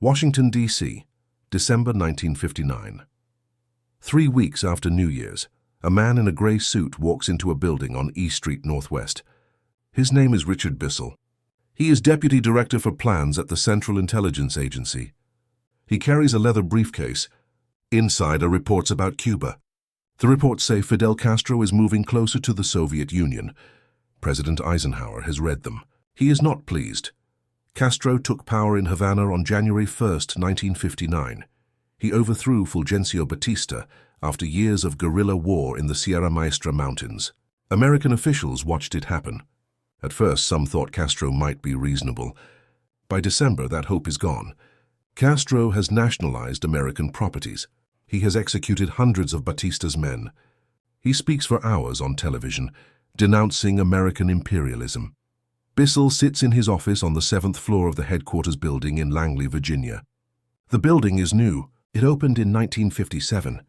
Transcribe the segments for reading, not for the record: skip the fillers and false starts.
Washington, D.C., December 1959. 3 weeks after New Year's, a man in a gray suit walks into a building on E Street Northwest. His name is Richard Bissell. He is Deputy Director for Plans at the Central Intelligence Agency. He carries a leather briefcase. Inside are reports about Cuba. The reports say Fidel Castro is moving closer to the Soviet Union. President Eisenhower has read them. He is not pleased. Castro took power in Havana on January 1, 1959. He overthrew Fulgencio Batista after years of guerrilla war in the Sierra Maestra Mountains. American officials watched it happen. At first, some thought Castro might be reasonable. By December, that hope is gone. Castro has nationalized American properties. He has executed hundreds of Batista's men. He speaks for hours on television, denouncing American imperialism. Bissell sits in his office on the 7th floor of the headquarters building in Langley, Virginia. The building is new. It opened in 1957.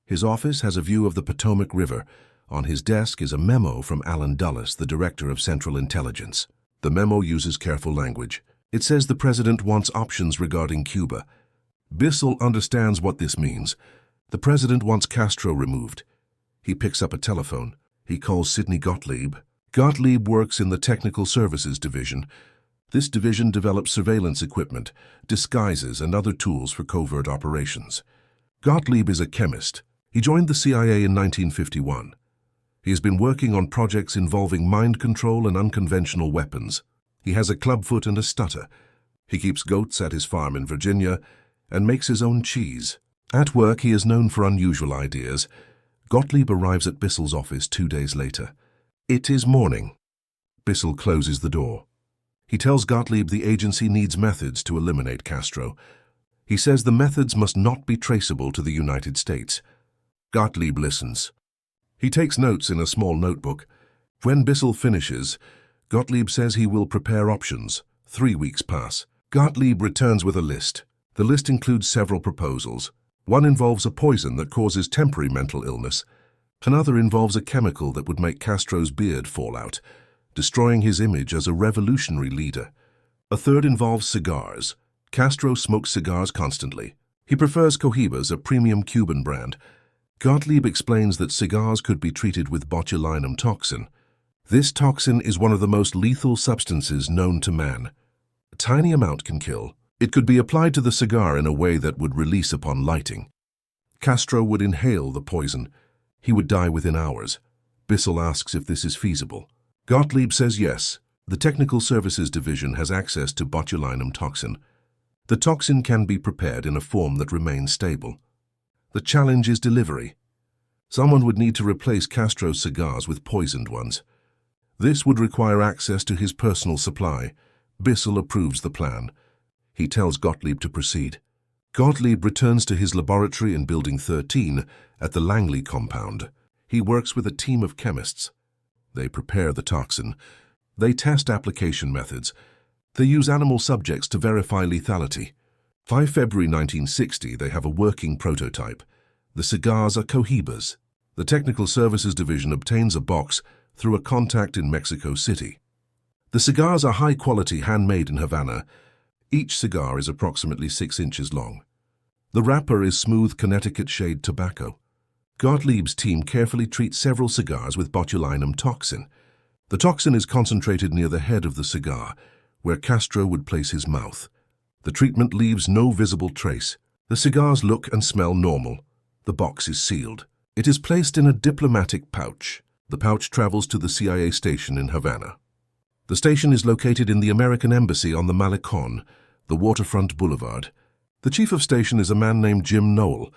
His office has a view of the Potomac River. On his desk is a memo from Allen Dulles, the Director of Central Intelligence. The memo uses careful language. It says the president wants options regarding Cuba. Bissell understands what this means. The president wants Castro removed. He picks up a telephone. He calls Sidney Gottlieb. Gottlieb works in the Technical Services Division. This division develops surveillance equipment, disguises, and other tools for covert operations. Gottlieb is a chemist. He joined the CIA in 1951. He has been working on projects involving mind control and unconventional weapons. He has a clubfoot and a stutter. He keeps goats at his farm in Virginia and makes his own cheese. At work, he is known for unusual ideas. Gottlieb arrives at Bissell's office 2 days later. It is morning. Bissell closes the door. He tells Gottlieb the agency needs methods to eliminate Castro. He says the methods must not be traceable to the United States. Gottlieb listens. He takes notes in a small notebook. When Bissell finishes, Gottlieb says he will prepare options. 3 weeks pass. Gottlieb returns with a list. The list includes several proposals. One involves a poison that causes temporary mental illness. Another involves a chemical that would make Castro's beard fall out, destroying his image as a revolutionary leader. A third involves cigars. Castro smokes cigars constantly. He prefers Cohibas, a premium Cuban brand. Gottlieb explains that cigars could be treated with botulinum toxin. This toxin is one of the most lethal substances known to man. A tiny amount can kill. It could be applied to the cigar in a way that would release upon lighting. Castro would inhale the poison. He would die within hours. Bissell asks if this is feasible. Gottlieb says yes. The Technical Services Division has access to botulinum toxin. The toxin can be prepared in a form that remains stable. The challenge is delivery. Someone would need to replace Castro's cigars with poisoned ones. This would require access to his personal supply. Bissell approves the plan. He tells Gottlieb to proceed. Gottlieb returns to his laboratory in Building 13 at the Langley compound. He works with a team of chemists. They prepare the toxin. They test application methods. They use animal subjects to verify lethality. By February 1960, they have a working prototype. The cigars are Cohibas. The Technical Services Division obtains a box through a contact in Mexico City. The cigars are high-quality, handmade in Havana. Each cigar is approximately 6 inches long. The wrapper is smooth Connecticut shade tobacco. Gottlieb's team carefully treats several cigars with botulinum toxin. The toxin is concentrated near the head of the cigar, where Castro would place his mouth. The treatment leaves no visible trace. The cigars look and smell normal. The box is sealed. It is placed in a diplomatic pouch. The pouch travels to the CIA station in Havana. The station is located in the American Embassy on the Malecon, the waterfront boulevard. The chief of station is a man named Jim Noel.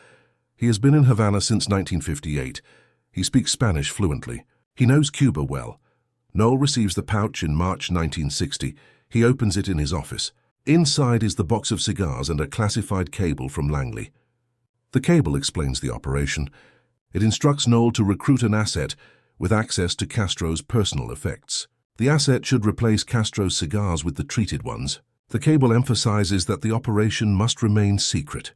He has been in Havana since 1958. He speaks Spanish fluently. He knows Cuba well. Noel receives the pouch in March 1960. He opens it in his office. Inside is the box of cigars and a classified cable from Langley. The cable explains the operation. It instructs Noel to recruit an asset with access to Castro's personal effects. The asset should replace Castro's cigars with the treated ones. The cable emphasizes that the operation must remain secret.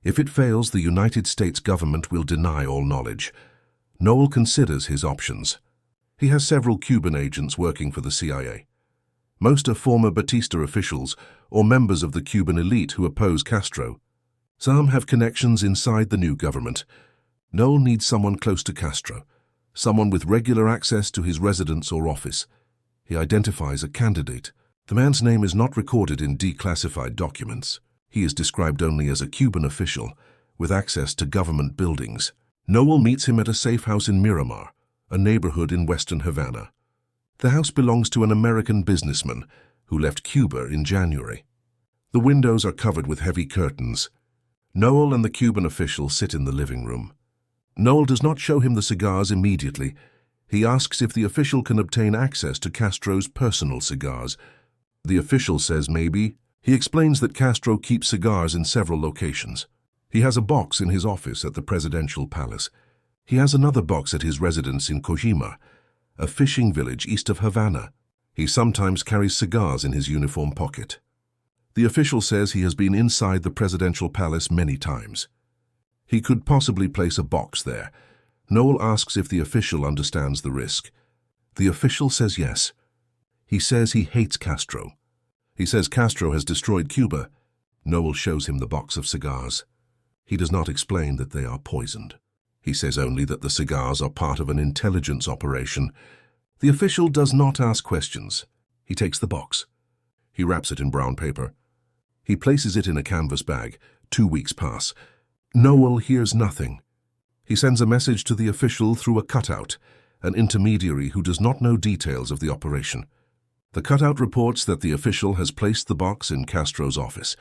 If it fails, the United States government will deny all knowledge. Noel considers his options. He has several Cuban agents working for the CIA. Most are former Batista officials or members of the Cuban elite who oppose Castro. Some have connections inside the new government. Noel needs someone close to Castro, someone with regular access to his residence or office. He identifies a candidate. The man's name is not recorded in declassified documents. He is described only as a Cuban official with access to government buildings. Noel meets him at a safe house in Miramar, a neighborhood in western Havana. The house belongs to an American businessman who left Cuba in January. The windows are covered with heavy curtains. Noel and the Cuban official sit in the living room. Noel does not show him the cigars immediately. He asks if the official can obtain access to Castro's personal cigars. The official says maybe. He explains that Castro keeps cigars in several locations. He has a box in his office at the presidential palace. He has another box at his residence in Kojima, a fishing village east of Havana. He sometimes carries cigars in his uniform pocket. The official says he has been inside the presidential palace many times. He could possibly place a box there. Noel asks if the official understands the risk. The official says yes. He says he hates Castro. He says Castro has destroyed Cuba. Noel shows him the box of cigars. He does not explain that they are poisoned. He says only that the cigars are part of an intelligence operation. The official does not ask questions. He takes the box. He wraps it in brown paper. He places it in a canvas bag. 2 weeks pass. Noel hears nothing. He sends a message to the official through a cutout, an intermediary who does not know details of the operation. The cutout reports that the official has placed the box in Castro's office.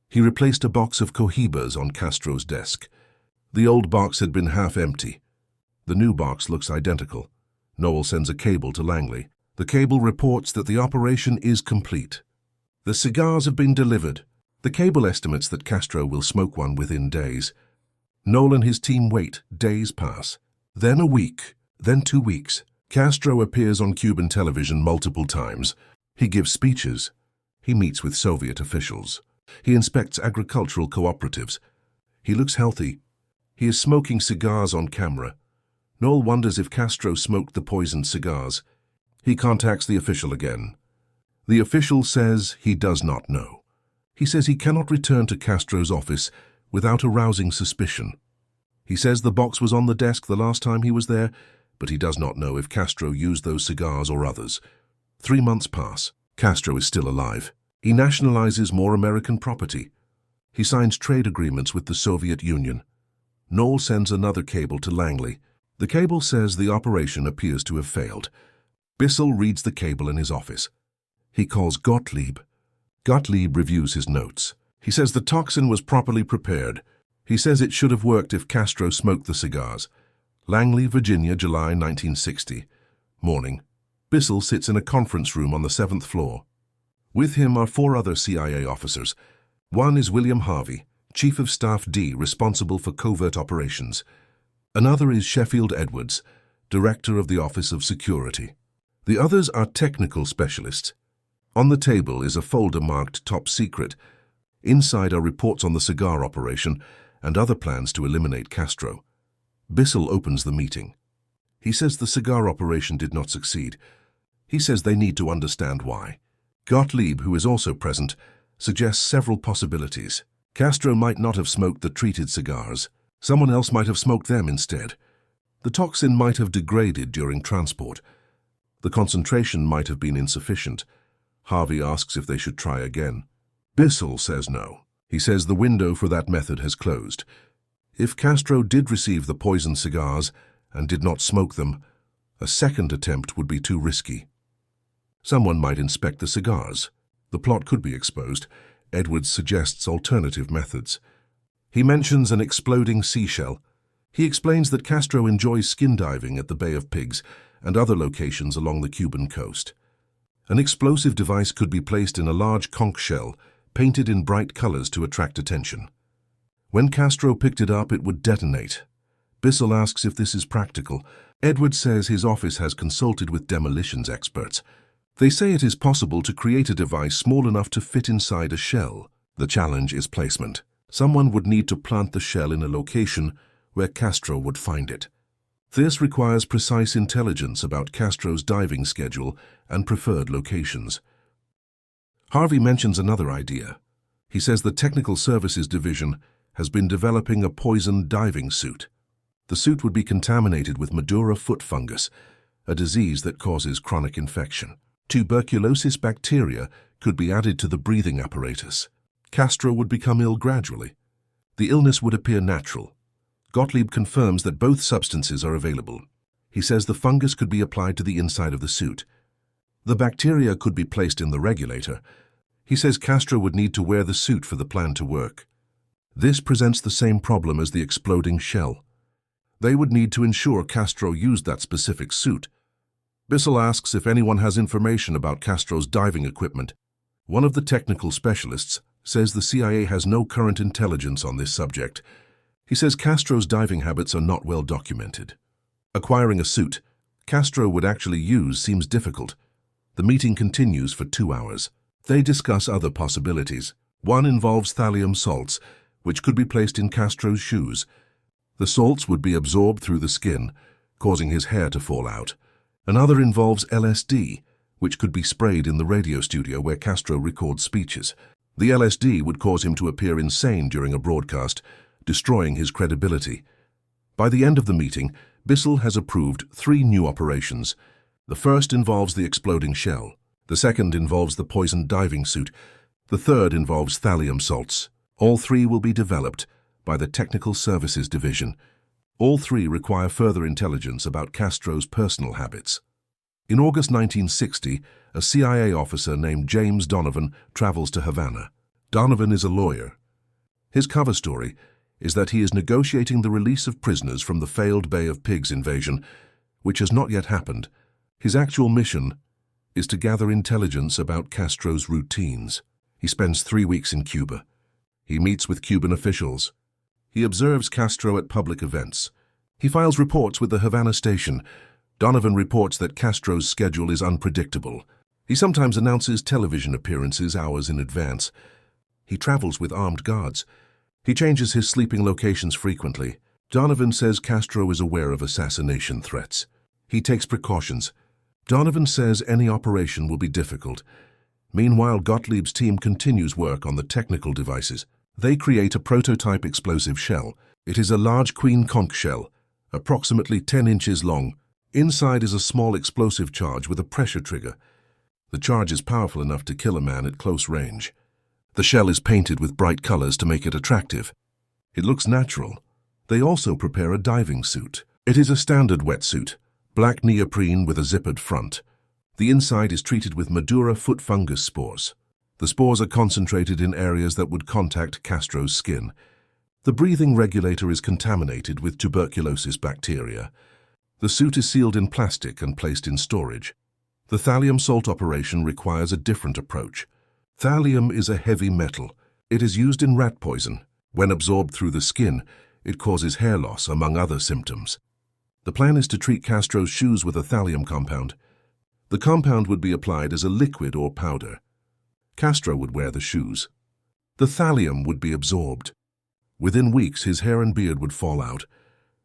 He replaced a box of cohibas on Castro's desk. The old box had been half empty. The new box looks identical. Noel sends a cable to Langley. The cable reports that the operation is complete. The cigars have been delivered. The cable estimates that Castro will smoke one within days. Noel and his team wait. Days pass. Then a week. Then 2 weeks. Castro appears on Cuban television multiple times. He gives speeches. He meets with Soviet officials. He inspects agricultural cooperatives. He looks healthy. He is smoking cigars on camera. Noel wonders if Castro smoked the poisoned cigars. He contacts the official again. The official says he does not know. He says he cannot return to Castro's office without arousing suspicion. He says the box was on the desk the last time he was there, but he does not know if Castro used those cigars or others. 3 months pass. Castro is still alive. He nationalizes more American property. He signs trade agreements with the Soviet Union. Noel sends another cable to Langley. The cable says the operation appears to have failed. Bissell reads the cable in his office. He calls Gottlieb. Gottlieb reviews his notes. He says the toxin was properly prepared. He says it should have worked if Castro smoked the cigars. Langley, Virginia, July 1960. Morning. Bissell sits in a conference room on the 7th floor. With him are 4 other CIA officers. One is William Harvey, Chief of Staff D, responsible for covert operations. Another is Sheffield Edwards, Director of the Office of Security. The others are technical specialists. On the table is a folder marked Top Secret. Inside are reports on the cigar operation and other plans to eliminate Castro. Bissell opens the meeting. He says the cigar operation did not succeed. He says they need to understand why. Gottlieb, who is also present, suggests several possibilities. Castro might not have smoked the treated cigars. Someone else might have smoked them instead. The toxin might have degraded during transport. The concentration might have been insufficient. Harvey asks if they should try again. Bissell says no. He says the window for that method has closed. If Castro did receive the poisoned cigars and did not smoke them, a second attempt would be too risky. Someone might inspect the cigars. The plot could be exposed. Edwards suggests alternative methods. He mentions an exploding seashell. He explains that Castro enjoys skin diving at the Bay of Pigs and other locations along the Cuban coast. An explosive device could be placed in a large conch shell, painted in bright colors to attract attention. When Castro picked it up, it would detonate. Bissell asks if this is practical. Edwards says his office has consulted with demolitions experts. They say it is possible to create a device small enough to fit inside a shell. The challenge is placement. Someone would need to plant the shell in a location where Castro would find it. This requires precise intelligence about Castro's diving schedule and preferred locations. Harvey mentions another idea. He says the Technical Services Division has been developing a poison diving suit. The suit would be contaminated with Madura foot fungus, a disease that causes chronic infection. Tuberculosis bacteria could be added to the breathing apparatus. Castro would become ill gradually. The illness would appear natural. Gottlieb confirms that both substances are available. He says the fungus could be applied to the inside of the suit. The bacteria could be placed in the regulator. He says Castro would need to wear the suit for the plan to work. This presents the same problem as the exploding shell. They would need to ensure Castro used that specific suit. Bissell asks if anyone has information about Castro's diving equipment. One of the technical specialists says the CIA has no current intelligence on this subject. He says Castro's diving habits are not well documented. Acquiring a suit Castro would actually use seems difficult. The meeting continues for 2 hours. They discuss other possibilities. One involves thallium salts, which could be placed in Castro's shoes. The salts would be absorbed through the skin, causing his hair to fall out. Another involves LSD, which could be sprayed in the radio studio where Castro records speeches. The LSD would cause him to appear insane during a broadcast, destroying his credibility. By the end of the meeting, Bissell has approved 3 new operations. The first involves the exploding shell. The second involves the poisoned diving suit. The third involves thallium salts. All 3 will be developed by the Technical Services Division. All 3 require further intelligence about Castro's personal habits. In August 1960, a CIA officer named James Donovan travels to Havana. Donovan is a lawyer. His cover story is that he is negotiating the release of prisoners from the failed Bay of Pigs invasion, which has not yet happened. His actual mission is to gather intelligence about Castro's routines. He spends 3 weeks in Cuba. He meets with Cuban officials. He observes Castro at public events. He files reports with the Havana station. Donovan reports that Castro's schedule is unpredictable. He sometimes announces television appearances hours in advance. He travels with armed guards. He changes his sleeping locations frequently. Donovan says Castro is aware of assassination threats. He takes precautions. Donovan says any operation will be difficult. Meanwhile, Gottlieb's team continues work on the technical devices. They create a prototype explosive shell. It is a large queen conch shell, approximately 10 inches long. Inside is a small explosive charge with a pressure trigger. The charge is powerful enough to kill a man at close range. The shell is painted with bright colors to make it attractive. It looks natural. They also prepare a diving suit. It is a standard wetsuit, black neoprene with a zippered front. The inside is treated with Madura foot fungus spores. The spores are concentrated in areas that would contact Castro's skin. The breathing regulator is contaminated with tuberculosis bacteria. The suit is sealed in plastic and placed in storage. The thallium salt operation requires a different approach. Thallium is a heavy metal. It is used in rat poison. When absorbed through the skin, it causes hair loss, among other symptoms. The plan is to treat Castro's shoes with a thallium compound. The compound would be applied as a liquid or powder. Castro would wear the shoes. The thallium would be absorbed. Within weeks, his hair and beard would fall out.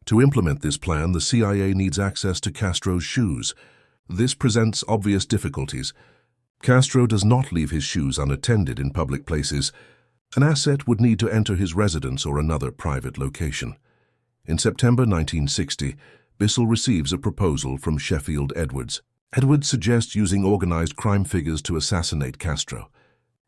To implement this plan, the CIA needs access to Castro's shoes. This presents obvious difficulties. Castro does not leave his shoes unattended in public places. An asset would need to enter his residence or another private location. In September 1960, Bissell receives a proposal from Sheffield Edwards. Edwards suggests using organized crime figures to assassinate Castro.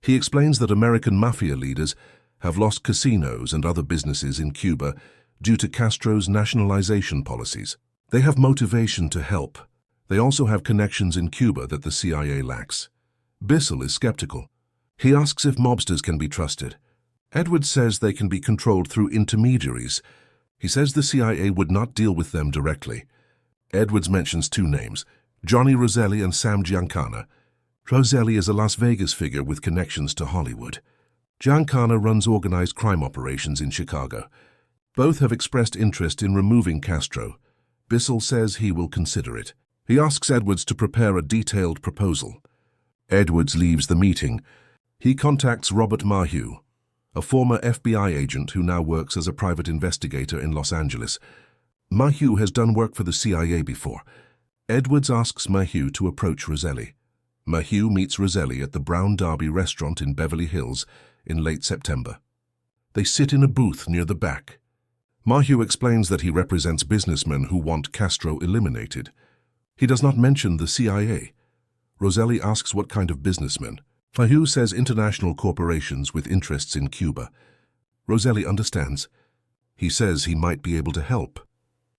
He explains that American mafia leaders have lost casinos and other businesses in Cuba due to Castro's nationalization policies. They have motivation to help. They also have connections in Cuba that the CIA lacks. Bissell is skeptical. He asks if mobsters can be trusted. Edwards says they can be controlled through intermediaries. He says the CIA would not deal with them directly. Edwards mentions 2 names, Johnny Roselli and Sam Giancana. Roselli is a Las Vegas figure with connections to Hollywood. Giancana runs organized crime operations in Chicago. Both have expressed interest in removing Castro. Bissell says he will consider it. He asks Edwards to prepare a detailed proposal. Edwards leaves the meeting. He contacts Robert Maheu, a former FBI agent who now works as a private investigator in Los Angeles. Maheu has done work for the CIA before. Edwards asks Maheu to approach Roselli. Maheu meets Roselli at the Brown Derby restaurant in Beverly Hills in late September. They sit in a booth near the back. Maheu explains that he represents businessmen who want Castro eliminated. He does not mention the CIA. Roselli asks what kind of businessmen. Maheu says international corporations with interests in Cuba. Roselli understands. He says he might be able to help.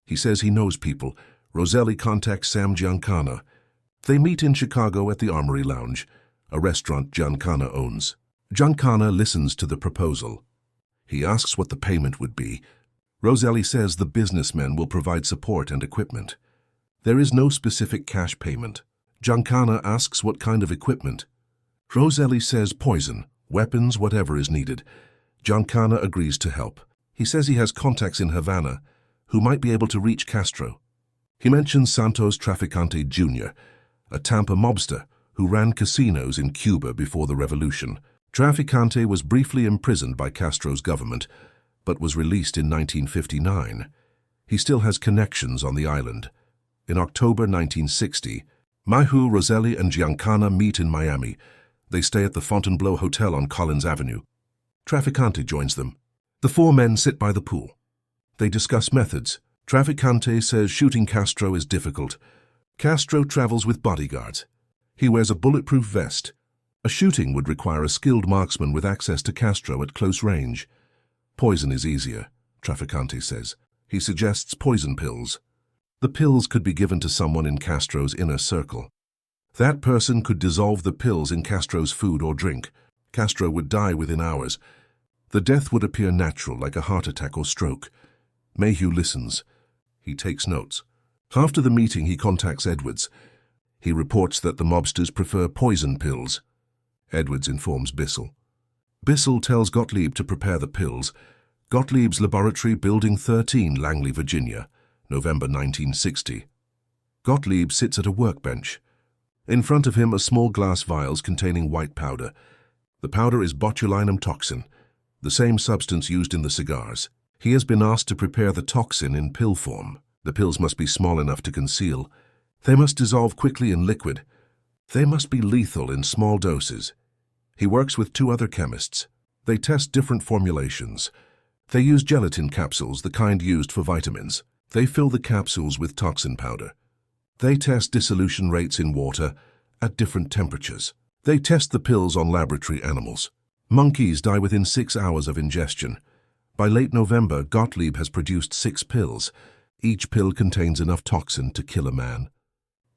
He says he knows people. Roselli contacts Sam Giancana. They meet in Chicago at the Armory Lounge, a restaurant Giancana owns. Giancana listens to the proposal. He asks what the payment would be. Roselli says the businessmen will provide support and equipment. There is no specific cash payment. Giancana asks what kind of equipment. Roselli says poison, weapons, whatever is needed. Giancana agrees to help. He says he has contacts in Havana who might be able to reach Castro. He mentions Santos Traficante Jr., a Tampa mobster who ran casinos in Cuba before the revolution. Traficante was briefly imprisoned by Castro's government, but was released in 1959. He still has connections on the island. In October 1960, Maheu, Roselli, and Giancana meet in Miami. They stay at the Fontainebleau Hotel on Collins Avenue. Traficante joins them. The four men sit by the pool. They discuss methods. Traficante says shooting Castro is difficult. Castro travels with bodyguards. He wears a bulletproof vest. A shooting would require a skilled marksman with access to Castro at close range. Poison is easier, Traficante says. He suggests poison pills. The pills could be given to someone in Castro's inner circle. That person could dissolve the pills in Castro's food or drink. Castro would die within hours. The death would appear natural, like a heart attack or stroke. Maheu listens. He takes notes. After the meeting, he contacts Edwards. He reports that the mobsters prefer poison pills. Edwards informs Bissell. Bissell tells Gottlieb to prepare the pills. Gottlieb's laboratory, Building 13, Langley, Virginia, November 1960. Gottlieb sits at a workbench. In front of him are small glass vials containing white powder. The powder is botulinum toxin, the same substance used in the cigars. He has been asked to prepare the toxin in pill form. The pills must be small enough to conceal. They must dissolve quickly in liquid. They must be lethal in small doses. He works with two other chemists. They test different formulations. They use gelatin capsules, the kind used for vitamins. They fill the capsules with toxin powder. They test dissolution rates in water at different temperatures. They test the pills on laboratory animals. Monkeys die within 6 hours of ingestion. By late November, Gottlieb has produced 6 pills. Each pill contains enough toxin to kill a man.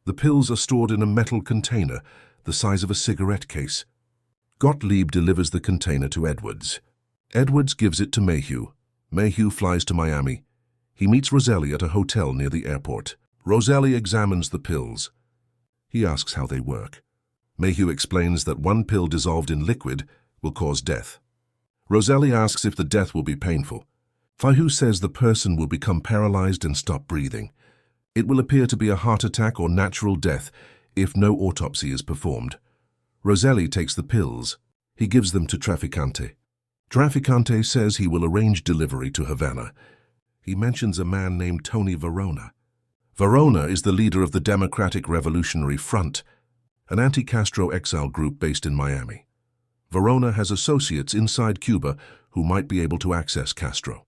The pills are stored in a metal container, the size of a cigarette case. Gottlieb delivers the container to Edwards. Edwards gives it to Maheu. Maheu flies to Miami. He meets Roselli at a hotel near the airport. Roselli examines the pills. He asks how they work. Maheu explains that one pill dissolved in liquid will cause death. Roselli asks if the death will be painful. Maheu says the person will become paralyzed and stop breathing. It will appear to be a heart attack or natural death if no autopsy is performed. Roselli takes the pills. He gives them to Traficante. Traficante says he will arrange delivery to Havana. He mentions a man named Tony Verona. Verona is the leader of the Democratic Revolutionary Front, an anti-Castro exile group based in Miami. Verona has associates inside Cuba who might be able to access Castro.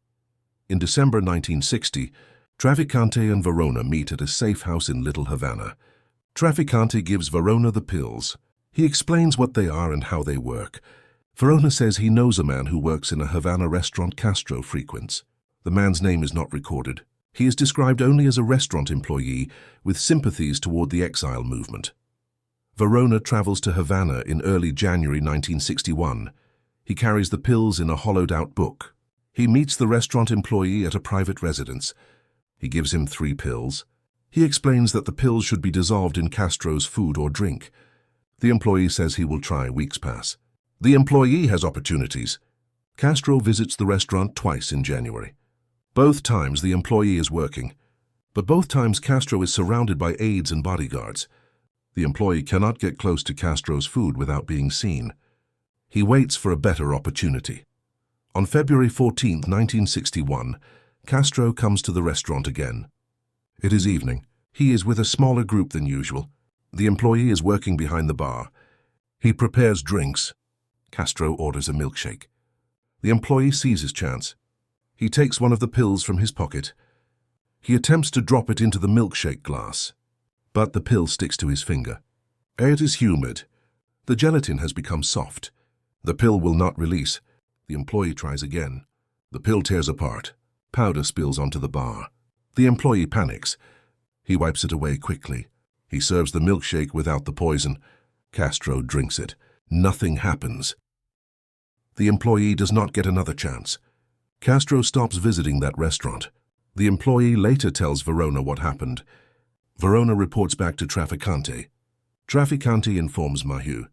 In December 1960, Traficante and Verona meet at a safe house in Little Havana. Traficante gives Verona the pills. He explains what they are and how they work. Verona says he knows a man who works in a Havana restaurant Castro frequents. The man's name is not recorded. He is described only as a restaurant employee with sympathies toward the exile movement. Verona travels to Havana in early January 1961. He carries the pills in a hollowed-out book. He meets the restaurant employee at a private residence. He gives him 3 pills. He explains that the pills should be dissolved in Castro's food or drink. The employee says he will try. Weeks pass. The employee has opportunities. Castro visits the restaurant twice in January. Both times the employee is working, but both times Castro is surrounded by aides and bodyguards. The employee cannot get close to Castro's food without being seen. He waits for a better opportunity. On February 14, 1961, Castro comes to the restaurant again. It is evening. He is with a smaller group than usual. The employee is working behind the bar. He prepares drinks. Castro orders a milkshake. The employee sees his chance. He takes one of the pills from his pocket. He attempts to drop it into the milkshake glass, but the pill sticks to his finger. It is humid. The gelatin has become soft. The pill will not release. The employee tries again. The pill tears apart. Powder spills onto the bar. The employee panics. He wipes it away quickly. He serves the milkshake without the poison. Castro drinks it. Nothing happens. The employee does not get another chance. Castro stops visiting that restaurant. The employee later tells Verona what happened. Verona reports back to Trafficante. Trafficante informs Maheu.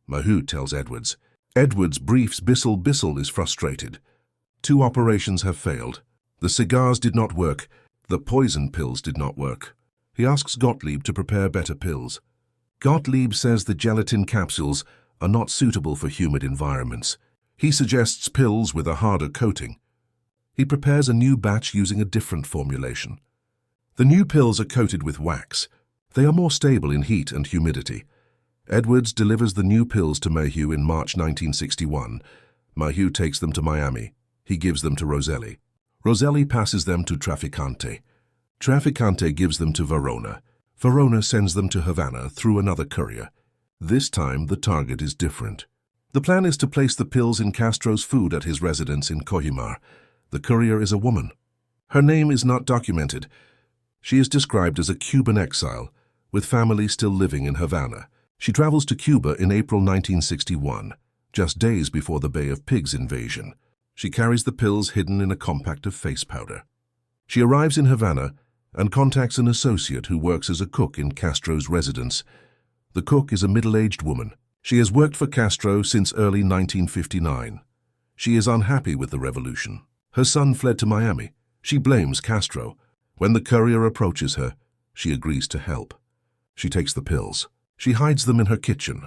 Maheu tells Edwards. Edwards briefs Bissell. Bissell is frustrated. 2 operations have failed. The cigars did not work. The poison pills did not work. He asks Gottlieb to prepare better pills. Gottlieb says the gelatin capsules are not suitable for humid environments. He suggests pills with a harder coating. He prepares a new batch using a different formulation. The new pills are coated with wax. They are more stable in heat and humidity. Edwards delivers the new pills to Maheu in March 1961. Maheu takes them to Miami. He gives them to Roselli. Roselli passes them to Trafficante. Trafficante gives them to Verona. Verona sends them to Havana through another courier. This time, the target is different. The plan is to place the pills in Castro's food at his residence in Cojimar. The courier is a woman. Her name is not documented. She is described as a Cuban exile, with family still living in Havana. She travels to Cuba in April 1961, just days before the Bay of Pigs invasion. She carries the pills hidden in a compact of face powder. She arrives in Havana and contacts an associate who works as a cook in Castro's residence. The cook is a middle-aged woman. She has worked for Castro since early 1959. She is unhappy with the revolution. Her son fled to Miami. She blames Castro. When the courier approaches her, she agrees to help. She takes the pills. She hides them in her kitchen.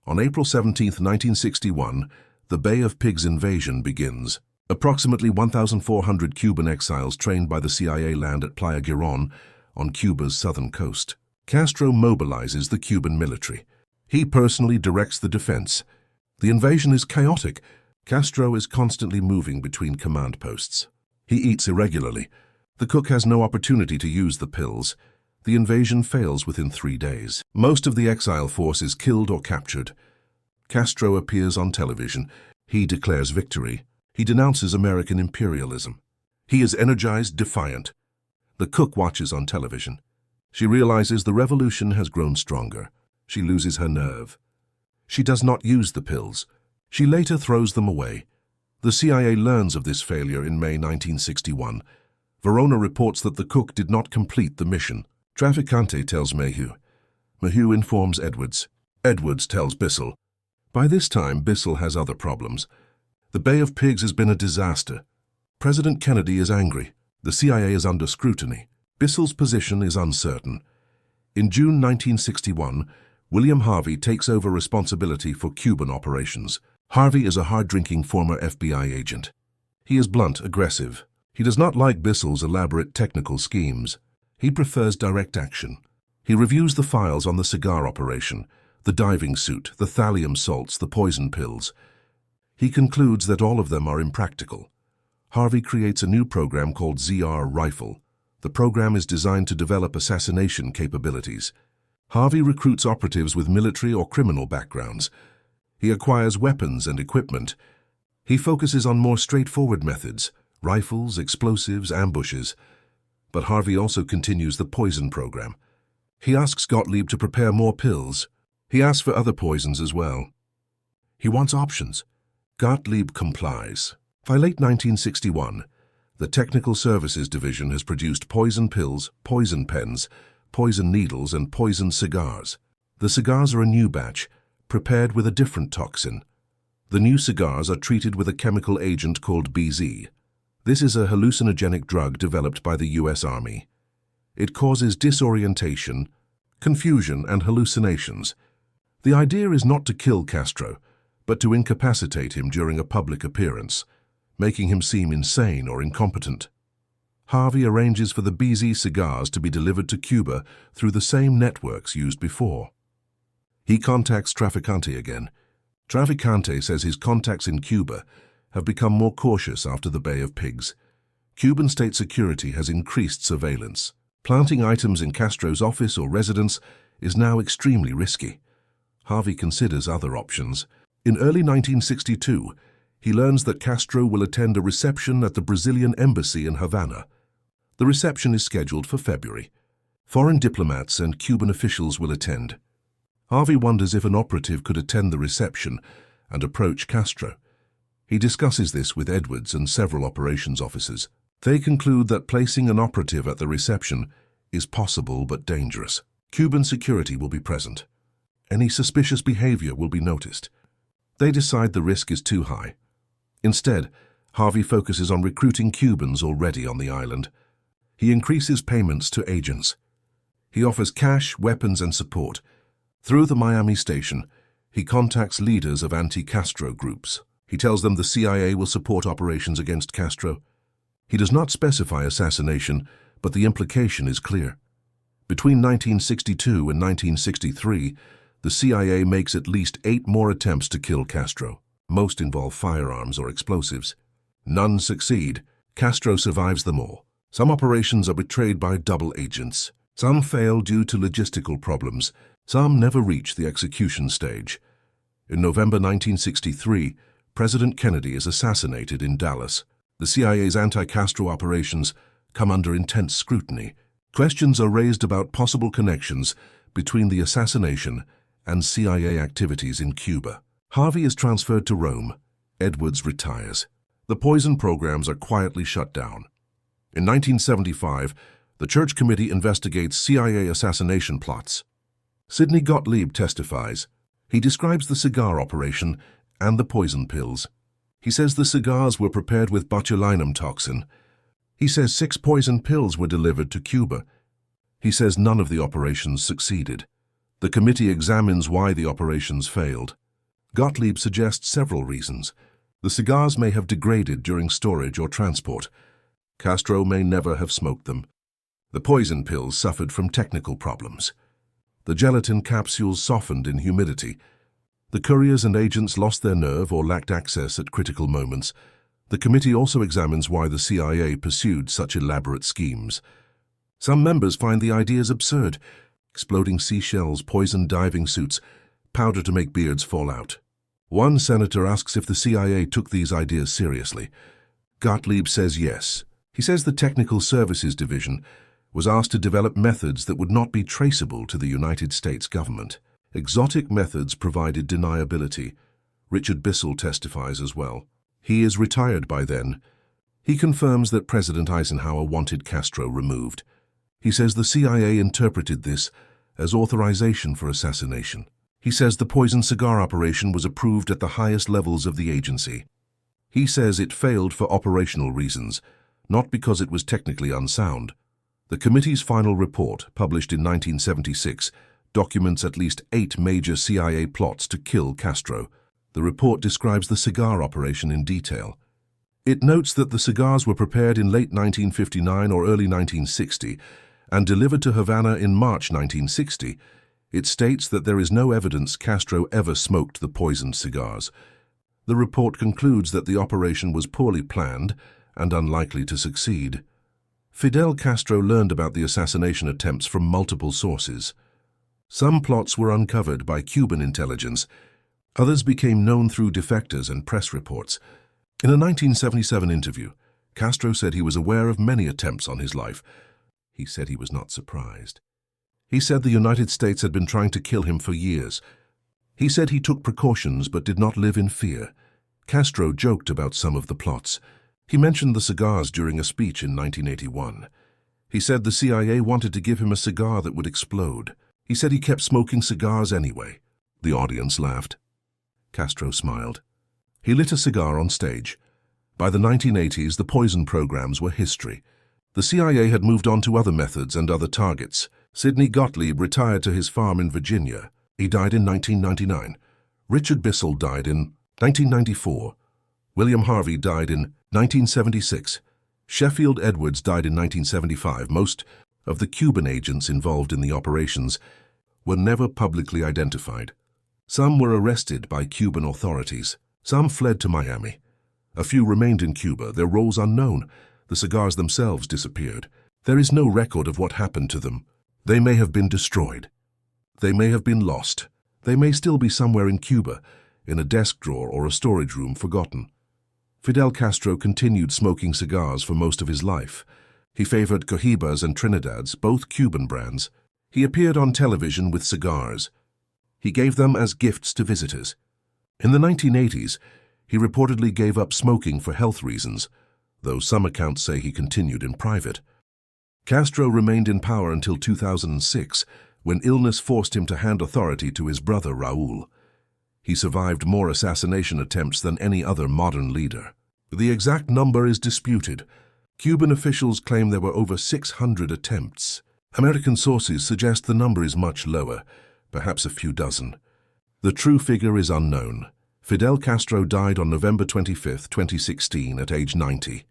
On April 17, 1961, the Bay of Pigs invasion begins. Approximately 1,400 Cuban exiles trained by the CIA land at Playa Girón on Cuba's southern coast. Castro mobilizes the Cuban military. He personally directs the defense. The invasion is chaotic. Castro is constantly moving between command posts. He eats irregularly. The cook has no opportunity to use the pills. The invasion fails within 3 days. Most of the exile force is killed or captured. Castro appears on television. He declares victory. He denounces American imperialism. He is energized, defiant. The cook watches on television. She realizes the revolution has grown stronger. She loses her nerve. She does not use the pills. She later throws them away. The CIA learns of this failure in May 1961. Verona reports that the cook did not complete the mission. Trafficante tells Maheu. Maheu informs Edwards. Edwards tells Bissell. By this time, Bissell has other problems. The Bay of Pigs has been a disaster. President Kennedy is angry. The CIA is under scrutiny. Bissell's position is uncertain. In June 1961, William Harvey takes over responsibility for Cuban operations. Harvey is a hard-drinking former FBI agent. He is blunt, aggressive. He does not like Bissell's elaborate technical schemes. He prefers direct action. He reviews the files on the cigar operation, the diving suit, the thallium salts, the poison pills. He concludes that all of them are impractical. Harvey creates a new program called ZR Rifle. The program is designed to develop assassination capabilities. Harvey recruits operatives with military or criminal backgrounds. He acquires weapons and equipment. He focuses on more straightforward methods, rifles, explosives, ambushes. But Harvey also continues the poison program. He asks Gottlieb to prepare more pills. He asks for other poisons as well. He wants options. Gottlieb complies. By late 1961, the Technical Services Division has produced poison pills, poison pens, poison needles, and poison cigars. The cigars are a new batch, prepared with a different toxin. The new cigars are treated with a chemical agent called BZ. This is a hallucinogenic drug developed by the U.S. Army. It causes disorientation, confusion, and hallucinations. The idea is not to kill Castro, but to incapacitate him during a public appearance, making him seem insane or incompetent. Harvey arranges for the BZ cigars to be delivered to Cuba through the same networks used before. He contacts Traficante again. Traficante says his contacts in Cuba have become more cautious after the Bay of Pigs. Cuban state security has increased surveillance. Planting items in Castro's office or residence is now extremely risky. Harvey considers other options. In early 1962, he learns that Castro will attend a reception at the Brazilian embassy in Havana. The reception is scheduled for February. Foreign diplomats and Cuban officials will attend. Harvey wonders if an operative could attend the reception and approach Castro. He discusses this with Edwards and several operations officers. They conclude that placing an operative at the reception is possible but dangerous. Cuban security will be present. Any suspicious behavior will be noticed. They decide the risk is too high. Instead, Harvey focuses on recruiting Cubans already on the island. He increases payments to agents. He offers cash, weapons, and support. Through the Miami station, he contacts leaders of anti-Castro groups. He tells them the CIA will support operations against Castro. He does not specify assassination, but the implication is clear. Between 1962 and 1963, the CIA makes at least 8 more attempts to kill Castro. Most involve firearms or explosives. None succeed. Castro survives them all. Some operations are betrayed by double agents. Some fail due to logistical problems. Some never reach the execution stage. In November 1963, President Kennedy is assassinated in Dallas. The CIA's anti-Castro operations come under intense scrutiny. Questions are raised about possible connections between the assassination and CIA activities in Cuba. Harvey is transferred to Rome. Edwards retires. The poison programs are quietly shut down. In 1975, the Church Committee investigates CIA assassination plots. Sidney Gottlieb testifies. He describes the cigar operation and the poison pills. He says the cigars were prepared with botulinum toxin. He says 6 poison pills were delivered to Cuba. He says none of the operations succeeded. The committee examines why the operations failed. Gottlieb suggests several reasons. The cigars may have degraded during storage or transport. Castro may never have smoked them. The poison pills suffered from technical problems. The gelatin capsules softened in humidity. The couriers and agents lost their nerve or lacked access at critical moments. The committee also examines why the CIA pursued such elaborate schemes. Some members find the ideas absurd. Exploding seashells, poison diving suits, powder to make beards fall out. One senator asks if the CIA took these ideas seriously. Gottlieb says yes. He says the Technical Services Division was asked to develop methods that would not be traceable to the United States government. Exotic methods provided deniability. Richard Bissell testifies as well. He is retired by then. He confirms that President Eisenhower wanted Castro removed. He says the CIA interpreted this as authorization for assassination. He says the poison cigar operation was approved at the highest levels of the agency. He says it failed for operational reasons, not because it was technically unsound. The committee's final report, published in 1976, documents at least 8 major CIA plots to kill Castro. The report describes the cigar operation in detail. It notes that the cigars were prepared in late 1959 or early 1960 and delivered to Havana in March 1960. It states that there is no evidence Castro ever smoked the poisoned cigars. The report concludes that the operation was poorly planned and unlikely to succeed. Fidel Castro learned about the assassination attempts from multiple sources. Some plots were uncovered by Cuban intelligence. Others became known through defectors and press reports. In a 1977 interview, Castro said he was aware of many attempts on his life. He said he was not surprised. He said the United States had been trying to kill him for years. He said he took precautions but did not live in fear. Castro joked about some of the plots. He mentioned the cigars during a speech in 1981. He said the CIA wanted to give him a cigar that would explode. He said he kept smoking cigars anyway. The audience laughed. Castro smiled. He lit a cigar on stage. By the 1980s, the poison programs were history. The CIA had moved on to other methods and other targets. Sidney Gottlieb retired to his farm in Virginia. He died in 1999. Richard Bissell died in 1994. William Harvey died in 1976. Sheffield Edwards died in 1975. Most of the Cuban agents involved in the operations were never publicly identified. Some were arrested by Cuban authorities. Some fled to Miami. A few remained in Cuba, their roles unknown. The cigars themselves disappeared. There is no record of what happened to them. They may have been destroyed. They may have been lost. They may still be somewhere in Cuba, in a desk drawer or a storage room, forgotten. Fidel Castro continued smoking cigars for most of his life. He favored Cohibas and Trinidads, both Cuban brands. He appeared on television with cigars. He gave them as gifts to visitors. In the 1980s, he reportedly gave up smoking for health reasons, though some accounts say he continued in private. Castro remained in power until 2006, when illness forced him to hand authority to his brother Raúl. He survived more assassination attempts than any other modern leader. The exact number is disputed. Cuban officials claim there were over 600 attempts. American sources suggest the number is much lower, perhaps a few dozen. The true figure is unknown. Fidel Castro died on November 25, 2016, at age 90.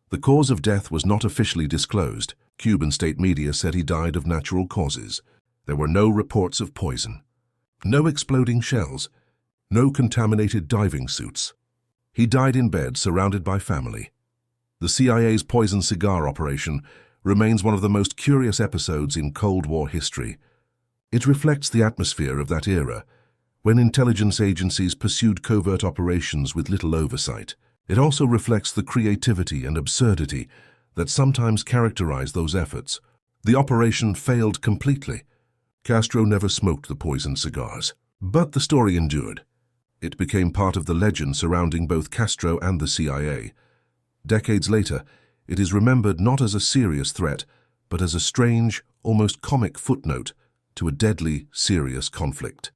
The cause of death was not officially disclosed. Cuban state media said he died of natural causes. There were no reports of poison, no exploding shells, no contaminated diving suits. He died in bed, surrounded by family. The CIA's poison cigar operation remains one of the most curious episodes in Cold War history. It reflects the atmosphere of that era, when intelligence agencies pursued covert operations with little oversight. It also reflects the creativity and absurdity that sometimes characterize those efforts. The operation failed completely. Castro never smoked the poisoned cigars. But the story endured. It became part of the legend surrounding both Castro and the CIA. Decades later, it is remembered not as a serious threat, but as a strange, almost comic footnote to a deadly, serious conflict.